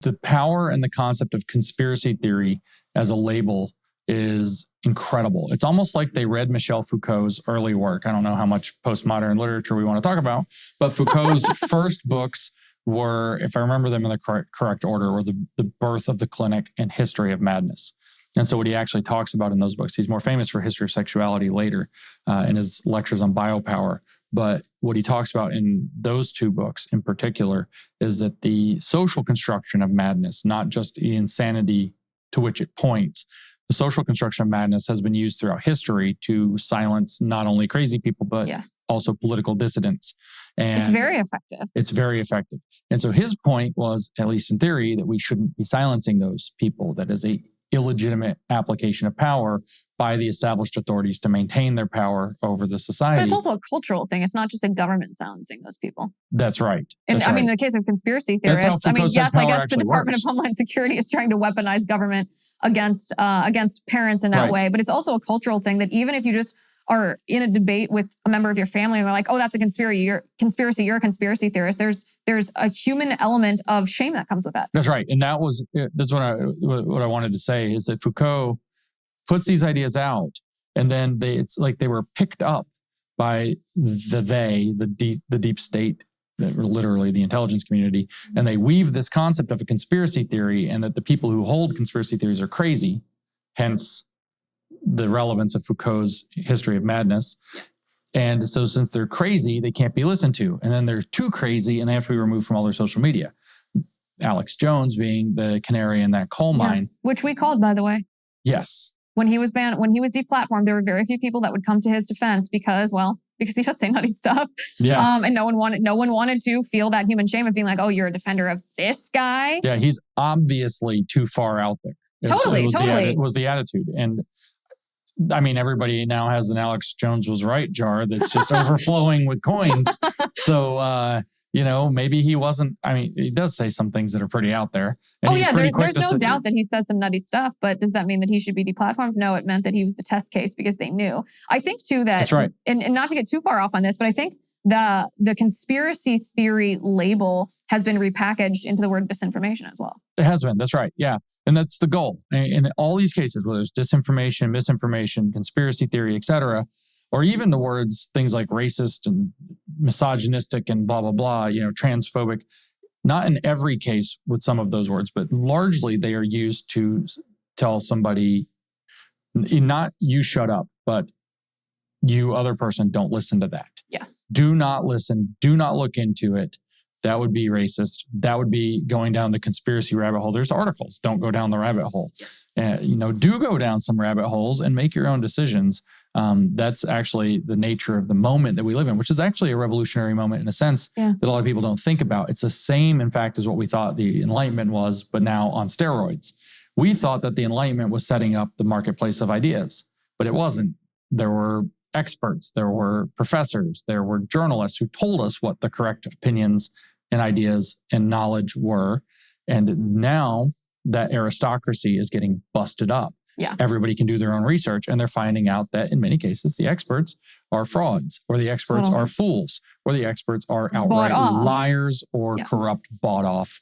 The power and the concept of conspiracy theory as a label is incredible. It's almost like they read Michel Foucault's early work. I don't know how much postmodern literature we want to talk about, but Foucault's first books were, if I remember them in the correct order, were the Birth of the Clinic and History of Madness. And so what he actually talks about in those books, he's more famous for History of Sexuality later in his lectures on biopower. But what he talks about in those two books in particular is that the social construction of madness, not just the insanity to which it points, the social construction of madness has been used throughout history to silence not only crazy people, but also political dissidents. And it's very effective. It's very effective. And so his point was, at least in theory, that we shouldn't be silencing those people. That is a illegitimate application of power by the established authorities to maintain their power over the society. But it's also a cultural thing. It's not just a government silencing those people. That's right. And I mean, in the case of conspiracy theorists, I mean, yes, I guess the Department of Homeland Security is trying to weaponize government against parents in that way. But it's also a cultural thing that even if you just are in a debate with a member of your family and they're like, oh, that's a conspiracy, you're a conspiracy theorist. There's a human element of shame that comes with that. That's right. And that's what I wanted to say is that Foucault puts these ideas out and then it's like they were picked up by the deep state, literally the intelligence community. And they weave this concept of a conspiracy theory and that the people who hold conspiracy theories are crazy, hence the relevance of Foucault's History of Madness. And so since they're crazy, they can't be listened to. And then they're too crazy and they have to be removed from all their social media. Alex Jones being the canary in that coal mine. Which we called, by the way. Yes. When he was banned, when he was deplatformed, there were very few people that would come to his defense because he does say nutty stuff. Yeah. And no one wanted to feel that human shame of being like, oh, you're a defender of this guy. Yeah, he's obviously too far out there. Totally. It was the attitude. And I mean, everybody now has an Alex Jones was right jar that's just overflowing with coins. So, maybe he wasn't, I mean, he does say some things that are pretty out there. And there's no doubt that he says some nutty stuff, but does that mean that he should be deplatformed? No, it meant that he was the test case because they knew. I think too that, that's right. And not to get too far off on this, but I think the conspiracy theory label has been repackaged into the word disinformation as well. It has been. That's right. Yeah. And that's the goal. In all these cases, whether it's disinformation, misinformation, conspiracy theory, et cetera, or even the words, things like racist and misogynistic and blah, blah, blah, transphobic, not in every case with some of those words, but largely they are used to tell somebody, not you shut up, but you other person, don't listen to that. Yes. Do not listen. Do not look into it. That would be racist. That would be going down the conspiracy rabbit hole. There's articles. Don't go down the rabbit hole. Do go down some rabbit holes and make your own decisions. That's actually the nature of the moment that we live in, which is actually a revolutionary moment in a sense that a lot of people don't think about. It's the same, in fact, as what we thought the Enlightenment was, but now on steroids. We thought that the Enlightenment was setting up the marketplace of ideas, but it wasn't. There were experts, there were professors, there were journalists who told us what the correct opinions and ideas and knowledge were. And now that aristocracy is getting busted up. Yeah. Everybody can do their own research and they're finding out that in many cases, the experts are frauds or the experts are fools or the experts are outright liars or corrupt bought off